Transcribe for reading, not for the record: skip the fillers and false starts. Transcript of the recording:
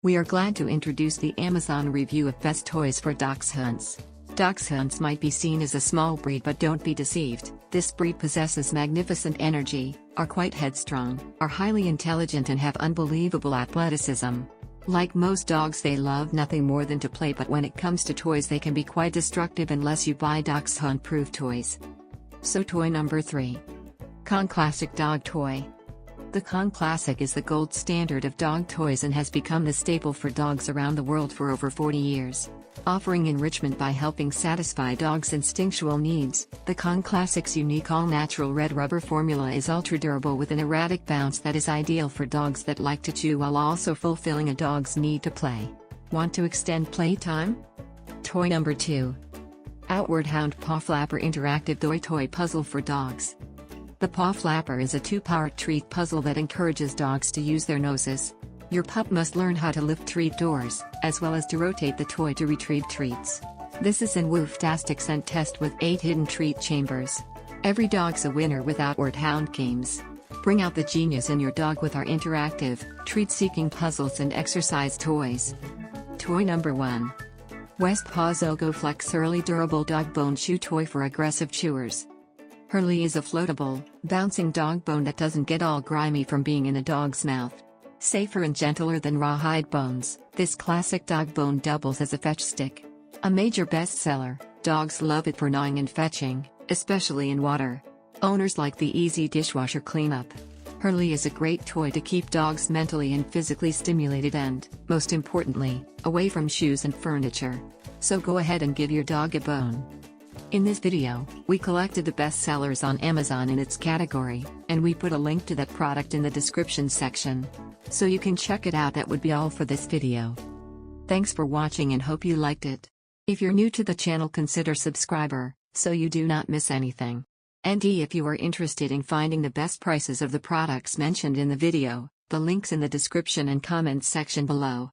We are glad to introduce the Amazon review of best toys for Dachshunds. Dachshunds might be seen as a small breed, but don't be deceived. This breed possesses magnificent energy, are quite headstrong, are highly intelligent and have unbelievable athleticism. Like most dogs, they love nothing more than to play, but when it comes to toys they can be quite destructive unless you buy Dachshund-proof toys. So toy number 3. Kong Classic Dog Toy. The Kong Classic is the gold standard of dog toys and has become the staple for dogs around the world for over 40 years. Offering enrichment by helping satisfy dogs' instinctual needs, the Kong Classic's unique all-natural red rubber formula is ultra-durable with an erratic bounce that is ideal for dogs that like to chew while also fulfilling a dog's need to play. Want to extend playtime? Toy number 2. Outward Hound Paw Flapper Interactive Toy Puzzle for Dogs. The Paw Flapper is a 2-part treat puzzle that encourages dogs to use their noses. Your pup must learn how to lift treat doors, as well as to rotate the toy to retrieve treats. This is a woof-tastic scent test with 8 hidden treat chambers. Every dog's a winner with Outward Hound games. Bring out the genius in your dog with our interactive, treat-seeking puzzles and exercise toys. Toy number 1. West Paw Zogo Flex Hurley Durable Dog Bone Chew Toy for Aggressive Chewers. Hurley is a floatable, bouncing dog bone that doesn't get all grimy from being in a dog's mouth. Safer and gentler than rawhide bones, this classic dog bone doubles as a fetch stick. A major bestseller, dogs love it for gnawing and fetching, especially in water. Owners like the easy dishwasher cleanup. Hurley is a great toy to keep dogs mentally and physically stimulated and, most importantly, away from shoes and furniture. So go ahead and give your dog a bone. In this video, we collected the best sellers on Amazon in its category, and we put a link to that product in the description section. So you can check it out. That would be all for this video. Thanks for watching and hope you liked it. If you're new to the channel, consider subscriber, so you do not miss anything. And if you are interested in finding the best prices of the products mentioned in the video, the links in the description and comments section below.